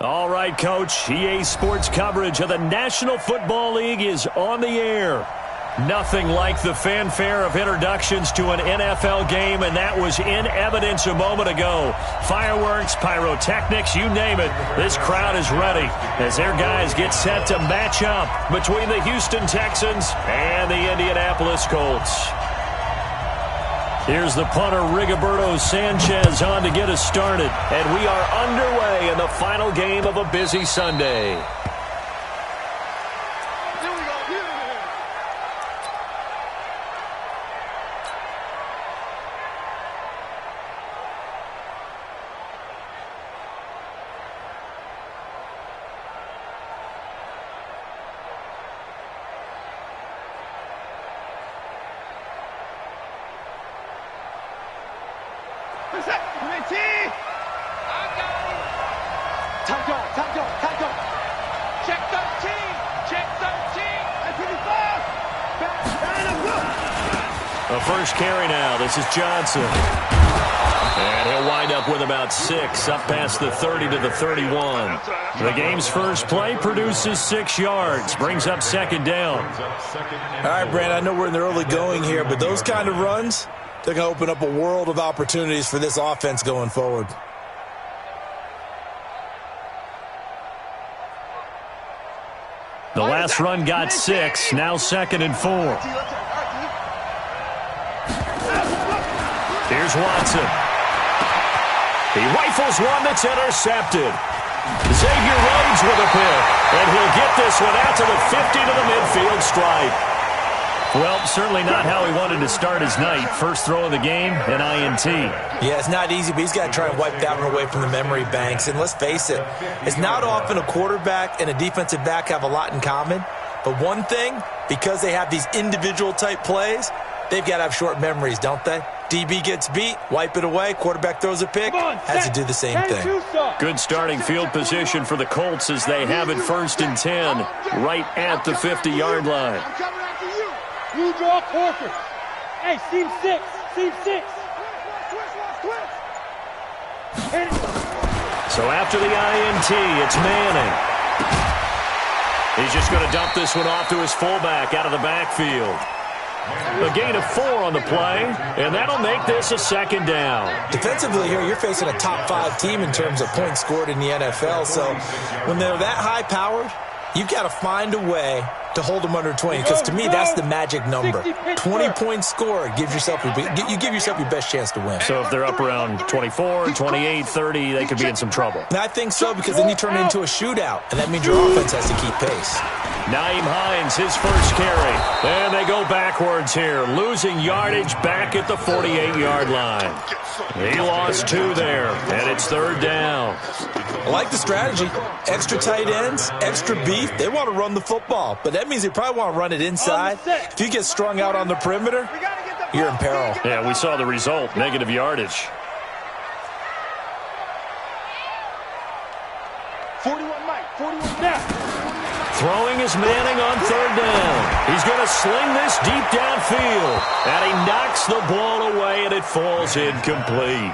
All right, Coach. EA Sports coverage of the National Football League is on the air. Nothing like the fanfare of introductions to an NFL game, and that was in evidence a moment ago. Fireworks, pyrotechnics, you name it. This crowd is ready as their guys get set to match up between the Houston Texans and the Indianapolis Colts. Here's the punter, Rigoberto Sanchez, on to get us started. And we are underway in the final game of a busy Sunday. First carry now. This is Johnson. And he'll wind up with about 6, up past the 30 to the 31. The game's first play produces 6 yards, brings up second down. All right, Brand, I know we're in the early going here, but those kind of runs, they're going to open up a world of opportunities for this offense going forward. The last run got 6, now second and 4. Here's Watson. He rifles one that's intercepted. Xavier Rhodes with a pick, and he'll get this one out to the 50 to the midfield stripe. Well, certainly not how he wanted to start his night. First throw of the game, an INT. Yeah, it's not easy, but he's got to try and wipe that one away from the memory banks. And let's face it, it's not often a quarterback and a defensive back have a lot in common. But one thing, because they have these individual type plays, they've got to have short memories, don't they? DB gets beat, wipe it away, quarterback throws a pick, has to do the same thing. Good starting field position for the Colts as they have it first and 10, right at the 50-yard line. I'm coming after you. You draw Corker. Hey, seam 6. Seam 6. Twist. So after the INT, it's Manning. He's just going to dump this one off to his fullback out of the backfield. A gain of 4 on the play, and that'll make this a second down. Defensively here, you're facing a top 5 team in terms of points scored in the NFL. So when they're that high-powered, you've got to find a way to hold them under 20, because to me, that's the magic number. 20 points scored gives yourself you give yourself your best chance to win. So if they're up around 24, 28, 30, they could be in some trouble. And I think so, because then you turn it into a shootout, and that means your offense has to keep pace. Nyheim Hines, his first carry. And they go backwards here, losing yardage back at the 48-yard line. He lost 2 there, and it's third down. I like the strategy. Extra tight ends, extra beef. They want to run the football, but that means they probably want to run it inside. If you get strung out on the perimeter, you're in peril. Yeah, we saw the result, negative yardage. 41 Mike, 41 now. Throwing is Manning on third down. He's going to sling this deep downfield. And he knocks the ball away, and it falls incomplete.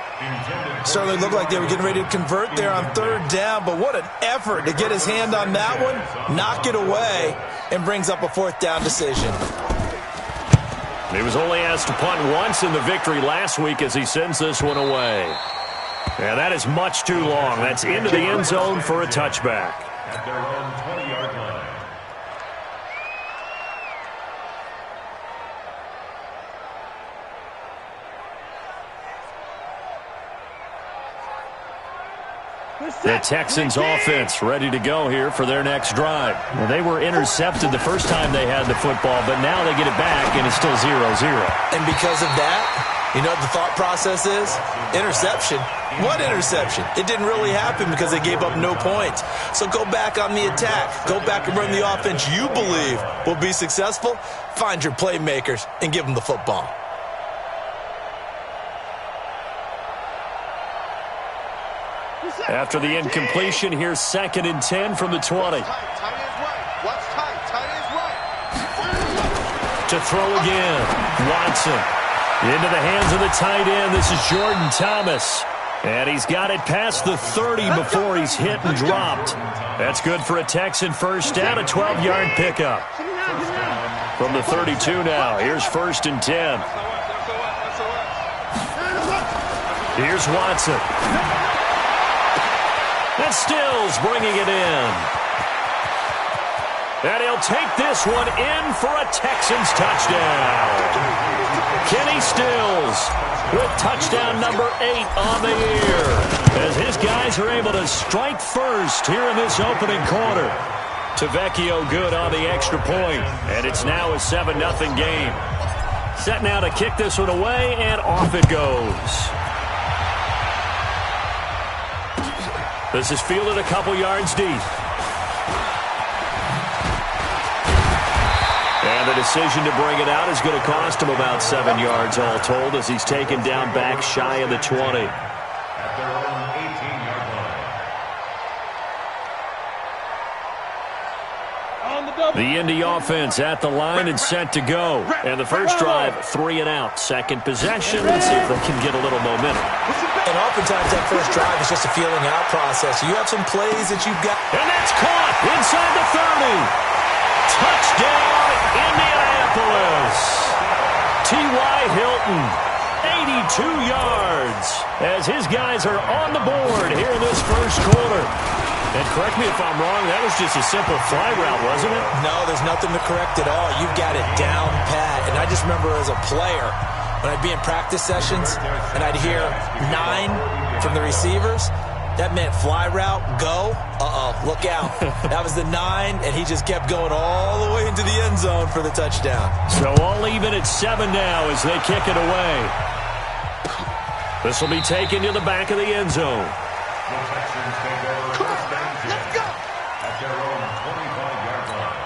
Certainly looked like they were getting ready to convert there on third down, but what an effort to get his hand on that one, knock it away, and brings up a fourth down decision. He was only asked to punt once in the victory last week as he sends this one away. And that is much too long. That's into the end zone for a touchback. At their own 20-yard line. The Texans offense ready to go here for their next drive. Well, they were intercepted the first time they had the football, but now they get it back, and it's still 0-0. And because of that, you know what the thought process is? Interception. What interception? It didn't really happen because they gave up no points. So go back on the attack. Go back and run the offense you believe will be successful. Find your playmakers and give them the football. After the incompletion, here's second and 10 from the 20. To throw again, Watson. Into the hands of the tight end. This is Jordan Thomas. And he's got it past the 30 before he's hit and dropped. That's good for a Texan first down, a 12-yard pickup. From the 32 now, here's 1st and 10. Here's Watson. And Stills bringing it in. And he'll take this one in for a Texans touchdown. Kenny Stills with touchdown number 8 on the year, as his guys are able to strike first here in this opening quarter. Tavecchio good on the extra point, and it's now a 7-0 game. Set now to kick this one away, and off it goes. This is fielded a couple yards deep. And the decision to bring it out is going to cost him about 7 yards all told, as he's taken down back shy of the 20. At their own 18-yard line. The Indy offense at the line and set to go. And the first drive, 3 and out. Second possession, let's see if they can get a little momentum. And oftentimes that first drive is just a feeling out process. You have some plays that you've got. And that's caught inside the 30. Touchdown, Indianapolis. T.Y. Hilton, 82 yards, as his guys are on the board here in this first quarter. And correct me if I'm wrong, that was just a simple fly route, wasn't it? No, there's nothing to correct at all. You've got it down pat. And I just remember as a player, when I'd be in practice sessions and I'd hear 9 from the receivers, that meant fly route, go. Look out. That was the 9, and he just kept going all the way into the end zone for the touchdown. So all even at 7 now as they kick it away. This will be taken to the back of the end zone. The Texans take over first and 10 at their own 25-yard line.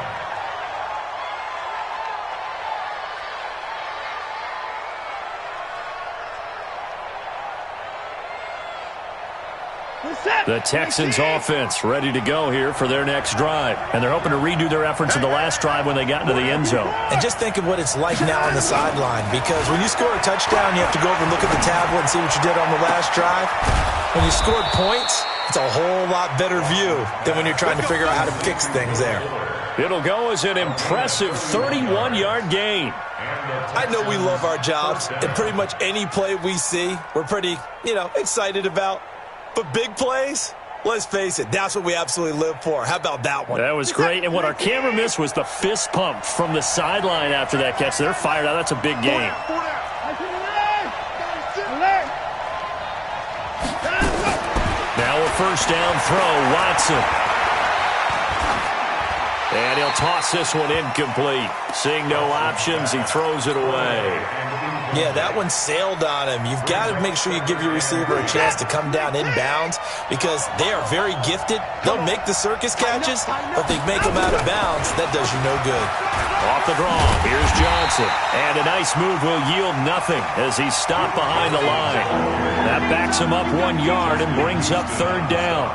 The Texans offense ready to go here for their next drive. And they're hoping to redo their efforts in the last drive when they got into the end zone. And just think of what it's like now on the sideline, because when you score a touchdown, you have to go over and look at the tablet and see what you did on the last drive. When you scored points, it's a whole lot better view than when you're trying to figure out how to fix things there. It'll go as an impressive 31-yard gain. I know we love our jobs, and pretty much any play we see, we're pretty, excited about. But big plays, let's face it, that's what we absolutely live for. How about that one? That was great. And what our camera missed was the fist pump from the sideline after that catch. They're fired out. That's a big game. Now a first down throw, Watson. And he'll toss this one incomplete. Seeing no options, he throws it away. Yeah, that one sailed on him. You've got to make sure you give your receiver a chance to come down inbounds, because they are very gifted. They'll make the circus catches, but if they make them out of bounds, that does you no good. Off the draw, here's Johnson. And a nice move will yield nothing as he's stopped behind the line. That backs him up 1 yard and brings up third down.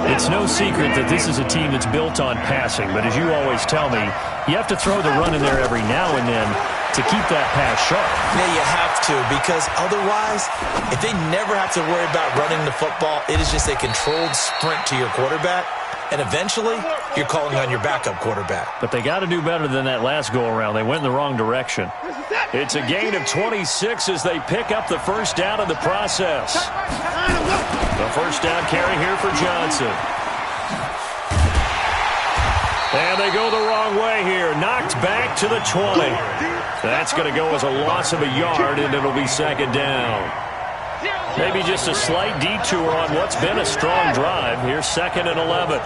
It's no secret that this is a team that's built on passing, but as you always tell me, you have to throw the run in there every now and then to keep that pass sharp. Yeah, you have to, because otherwise, if they never have to worry about running the football, it is just a controlled sprint to your quarterback, and eventually, you're calling on your backup quarterback. But they got to do better than that last go-around. They went in the wrong direction. It's a gain of 26 as they pick up the first down in the process. The first down carry here for Johnson. And they go the wrong way here. Knocked back to the 20. That's going to go as a loss of a yard, and it'll be second down. Maybe just a slight detour on what's been a strong drive. Here's 2nd and 11.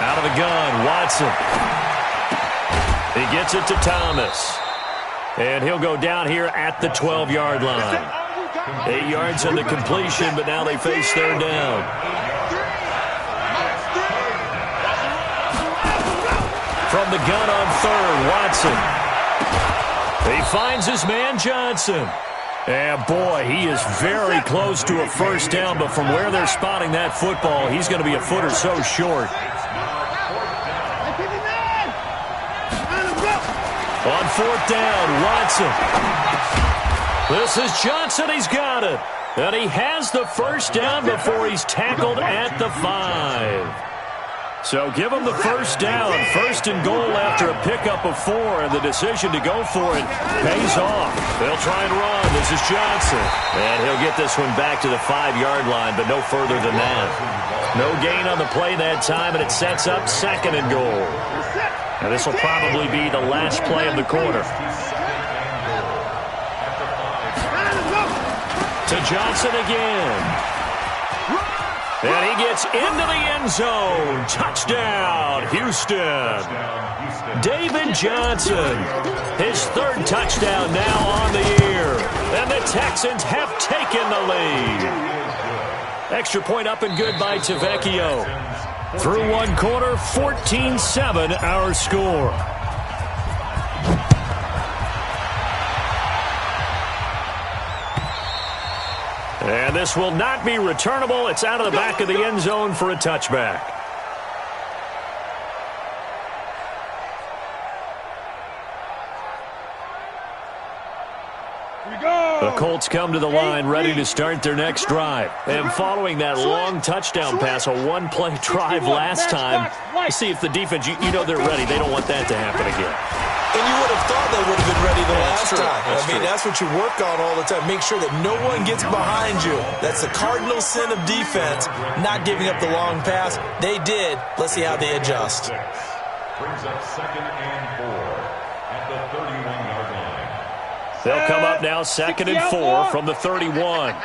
Out of the gun, Watson. He gets it to Thomas. And he'll go down here at the 12-yard line. 8 yards on the completion, but now they face third down. From the gun on third, Watson. He finds his man, Johnson. And, boy, he is very close to a first down, but from where they're spotting that football, he's going to be a foot or so short. On fourth down, Watson. This is Johnson. He's got it. And he has the first down before he's tackled at the 5. So give him the first down. First and goal after a pickup of 4, and the decision to go for it pays off. They'll try and run. This is Johnson. And he'll get this one back to the 5-yard line, but no further than that. No gain on the play that time, and it sets up second and goal. And this will probably be the last play of the quarter. To Johnson again. And he gets into the end zone. Touchdown, Houston. David Johnson, his 3rd touchdown now on the year. And the Texans have taken the lead. Extra point up and good by Tavecchio. Through one quarter, 14-7 our score. And this will not be returnable. It's out of the back of the end zone for a touchback. The Colts come to the line ready to start their next drive. And following that long touchdown pass, a one-play drive last time, you see if the defense, you know they're ready. They don't want that to happen again. And you would have thought they would have been ready the last time. That's what you work on all the time. Make sure that no one gets behind you. That's the cardinal sin of defense, not giving up the long pass. They did. Let's see how they adjust. Brings up second and 4 at the 31-yard line. They'll come up now second and 4 from the 31.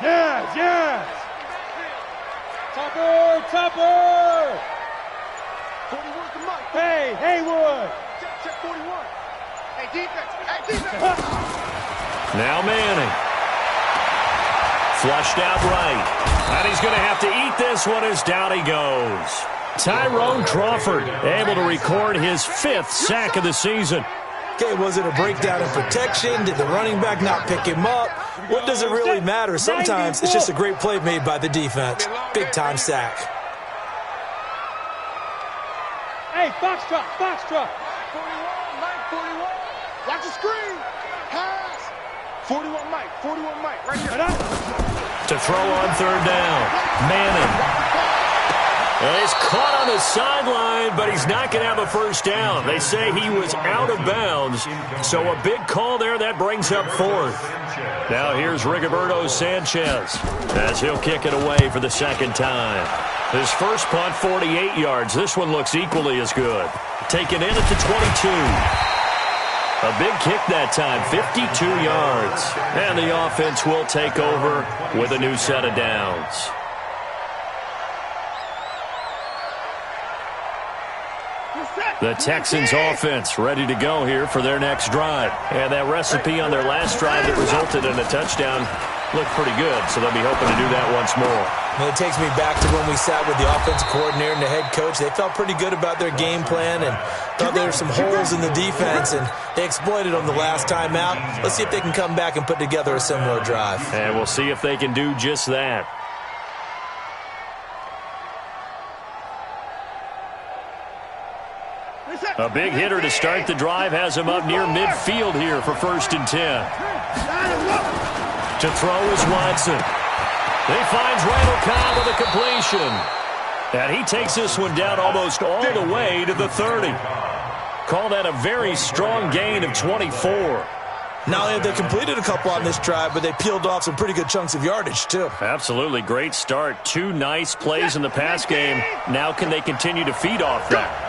Yes. Topper. Hey, Haywood. Check 41. Hey, defense. Now Manning. Flushed out right. And he's going to have to eat this one as down he goes. Tyrone Crawford able to record his 5th sack of the season. Okay, was it a breakdown in protection? Did the running back not pick him up? What does it really matter? Sometimes it's just a great play made by the defense. Big-time sack. Hey, Foxtrot. 41, Mike, 41. Watch the screen. Pass. 41, Mike, right here. To throw on 3rd down. Manning. And he's caught on the sideline, but he's not going to have a first down. They say he was out of bounds, so a big call there. That brings up 4th. Now here's Rigoberto Sanchez as he'll kick it away for the 2nd time. His first punt, 48 yards. This one looks equally as good. Taken in at the 22. A big kick that time, 52 yards. And the offense will take over with a new set of downs. The Texans offense ready to go here for their next drive. And that recipe on their last drive that resulted in a touchdown looked pretty good, so they'll be hoping to do that once more. And it takes me back to when we sat with the offensive coordinator and the head coach. They felt pretty good about their game plan and thought there were some holes in the defense, and they exploited them the last time out. Let's see if they can come back and put together a similar drive. And we'll see if they can do just that. A big hitter to start the drive has him up near midfield here for 1st and 10. To throw is Watson. He finds Randall Cobb with a completion. And he takes this one down almost all the way to the 30. Call that a very strong gain of 24. Not only have they completed a couple on this drive, but they peeled off some pretty good chunks of yardage, too. Absolutely. Great start. 2 nice plays in the pass game. Now can they continue to feed off that?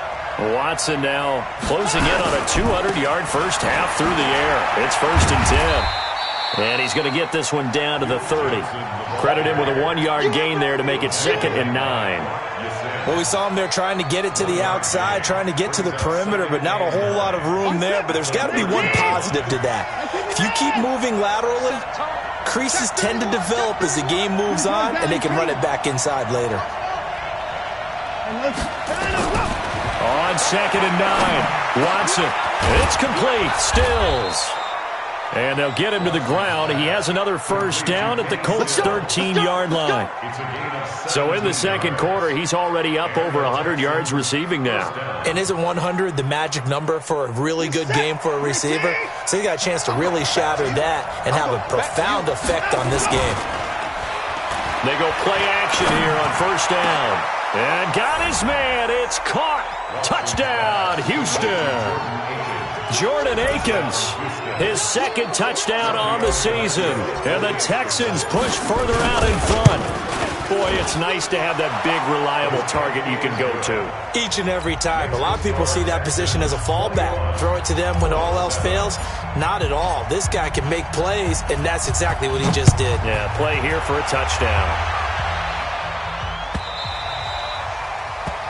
Watson now closing in on a 200-yard first half through the air. It's 1st and 10. And he's going to get this one down to the 30. Credit him with a 1-yard gain there to make it 2nd and 9. Well, we saw him there trying to get it to the outside, trying to get to the perimeter, but not a whole lot of room there. But there's got to be one positive to that. If you keep moving laterally, creases tend to develop as the game moves on, and they can run it back inside later. On 2nd and 9, Watson. It's complete. Stills. And they'll get him to the ground. He has another first down at the Colts' 13-yard line. So in the second quarter, he's already up over 100 yards receiving now. And isn't 100 the magic number for a really good game for a receiver? So he got a chance to really shatter that and have a profound effect on this game. They go play action here on first down. And got his man. It's caught. Touchdown, Houston. Jordan Akins, his second touchdown on the season. And the Texans push further out in front. Boy, it's nice to have that big, reliable target you can go to. Each and every time. A lot of people see that position as a fallback. Throw it to them when all else fails. Not at all. This guy can make plays, and that's exactly what he just did. Yeah, play here for a touchdown.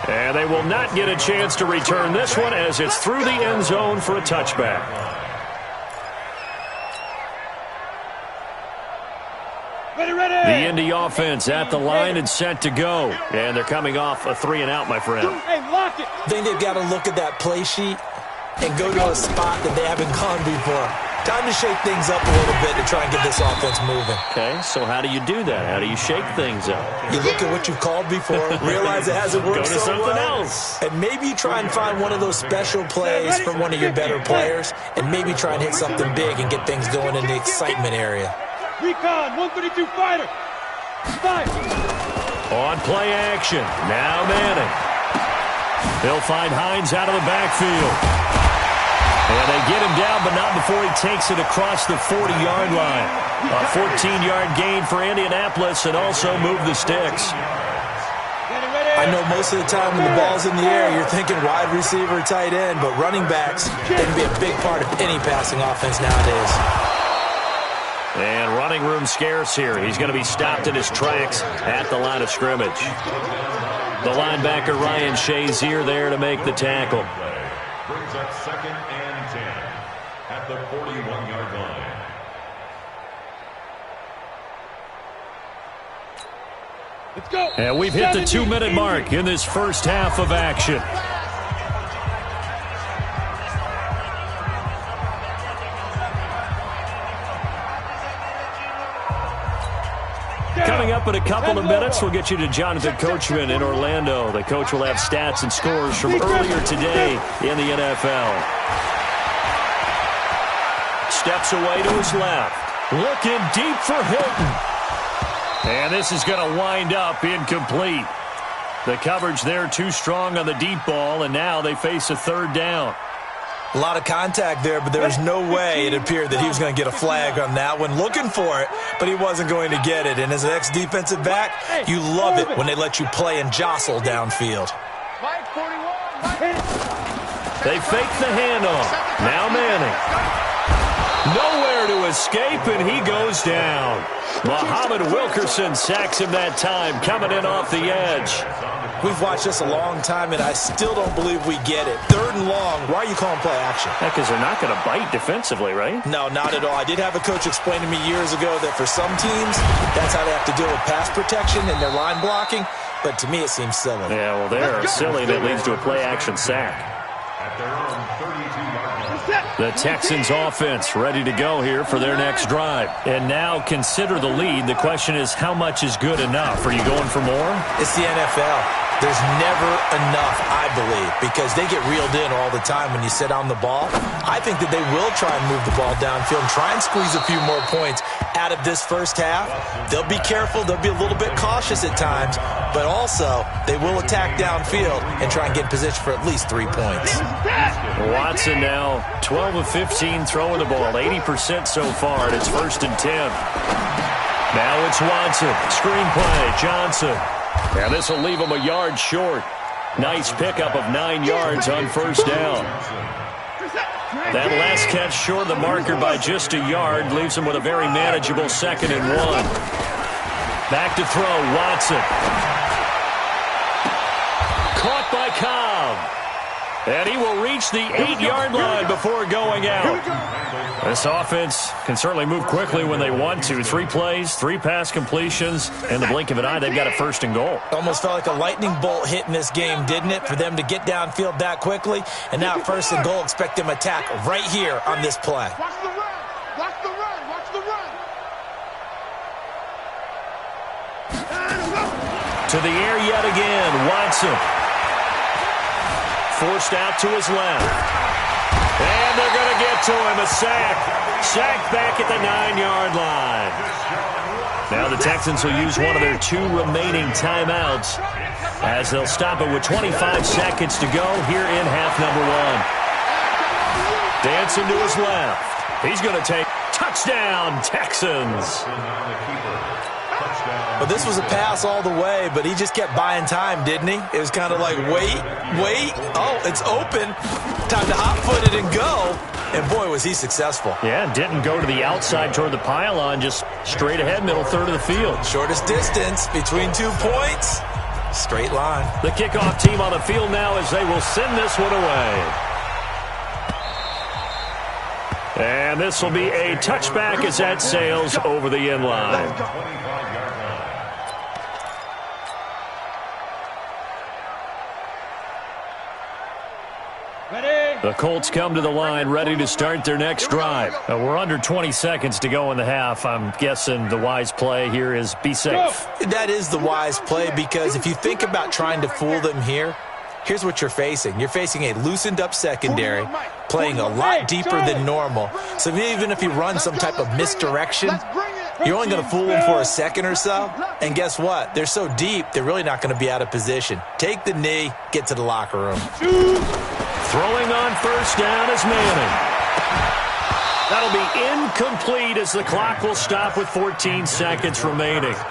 And they will not get a chance to return this one as it's through the end zone for a touchback. Ready. The Indy offense at the line and set to go. And they're coming off a 3-and-out, my friend. Hey, lock it. I think they've got to look at that play sheet and go to a spot that they haven't gone before. Time to shake things up a little bit to try and get this offense moving. Okay, so how do you do that? How do you shake things up? You look at what you've called before, realize it hasn't worked Go to so something well, else. and maybe you try and find one of those special plays from one of your better players, and maybe try and hit something big and get things going in the excitement area. Recon, 132 fighter. Five. On play action, now Manning. They'll find Hines out of the backfield. And they get him down, but not before he takes it across the 40-yard line. A 14-yard gain for Indianapolis and also move the sticks. I know most of the time when the ball's in the air, you're thinking wide receiver, tight end, but running backs can be a big part of any passing offense nowadays. And running room scarce here. He's going to be stopped in his tracks at the line of scrimmage. The linebacker, Ryan Shazier, there to make the tackle. Brings up 2nd and 10 at the 41-yard line. Let's go. And we've hit the 2-minute mark in this first half of action. Coming up in a couple of minutes, we'll get you to Jonathan Coachman in Orlando. The coach will have stats and scores from earlier today in the NFL. Steps away to his left. Looking deep for Hilton. And this is going to wind up incomplete. The coverage there too strong on the deep ball, and now they face a third down. A lot of contact there, but there was no way it appeared that he was going to get a flag on that one. Looking for it, but he wasn't going to get it. And as an ex-defensive back, you love it when they let you play and jostle downfield. They fake the handoff. Now Manning. Nowhere to escape, and he goes down. Muhammad Wilkerson sacks him that time, coming in off the edge. We've watched this a long time, and I still don't believe we get it. 3rd and long. Why are you calling play action? Because they're not going to bite defensively, right? No, not at all. I did have a coach explain to me years ago that for some teams, that's how they have to deal with pass protection and their line blocking. But to me, it seems silly. Yeah, well, they're silly. That leads to a play action sack. At their own 32-yard line. The Texans offense ready to go here for their next drive. And now consider the lead. The question is, how much is good enough? Are you going for more? It's the NFL. There's never enough, I believe, because they get reeled in all the time when you sit on the ball. I think that they will try and move the ball downfield and try and squeeze a few more points out of this first half. They'll be careful. They'll be a little bit cautious at times, but also they will attack downfield and try and get in position for at least 3 points. Watson now 12 of 15 throwing the ball, 80% so far, and it's 1st and 10. Now it's Watson. Screen play, Johnson. And this will leave him a yard short. Nice pickup of 9 yards on first down. That last catch short of the marker by just a yard leaves him with a very manageable 2nd and 1. Back to throw, Watson. Caught by Cobb. And he will reach the 8-yard line before going out. This offense can certainly move quickly when they want to. 3 plays, 3 pass completions. In the blink of an eye, they've got a 1st and goal. Almost felt like a lightning bolt hit in this game, didn't it? For them to get downfield that quickly. And now 1st and goal, expect them to attack right here on this play. Watch the run. Watch To the air yet again. Watson. Forced out to his left. And they're going to get to him. A sack. Sack back at the 9-yard line. Now the Texans will use one of their 2 remaining timeouts as they'll stop it with 25 seconds to go here in half number 1. Dancing to his left. He's going to take touchdown, Texans. Well, this was a pass all the way, but he just kept buying time, didn't he? It was kind of like, wait. Oh, it's open. Time to hot-foot it and go. And, boy, was he successful. Yeah, didn't go to the outside toward the pylon, just straight ahead, middle third of the field. Shortest distance between 2 points. Straight line. The kickoff team on the field now as they will send this one away. And this will be a touchback as that sails over the end line. The Colts come to the line ready to start their next drive. We're under 20 seconds to go in the half. I'm guessing the wise play here is be safe. That is the wise play because if you think about trying to fool them here, here's what you're facing. You're facing a loosened-up secondary, playing a lot deeper than normal. So even if you run some type of misdirection, you're only going to fool them for a second or so. And guess what? They're so deep, they're really not going to be out of position. Take the knee, get to the locker room. Throwing on first down is Manning. That'll be incomplete as the clock will stop with 14 seconds remaining. Incomplete.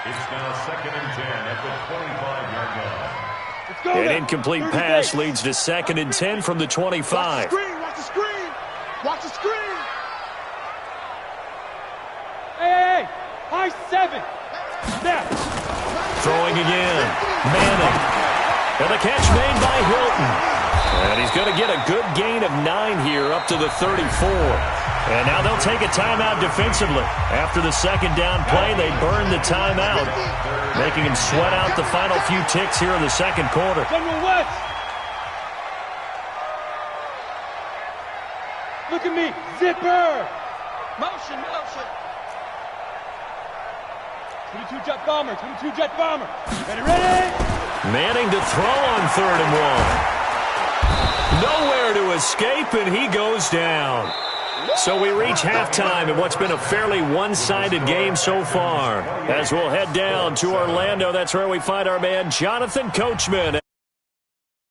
It's now 2nd and 10 at the 25-yard line. An incomplete pass leads to 2nd and 10 from the 25. Watch the screen. Watch the screen. Hey, high 7. Snap. Throwing again. Manning. And the catch made by Hilton. And he's going to get a good gain of 9 here up to the 34. And now they'll take a timeout defensively. After the second down play, they burn the timeout, making him sweat out the final few ticks here in the second quarter. General West. Look at me. Zipper. Motion. 22 jet bomber. Ready? Manning to throw on 3rd and 1. Nowhere to escape, and he goes down. So we reach halftime in what's been a fairly one-sided game so far. As we'll head down to Orlando, that's where we find our man Jonathan Coachman.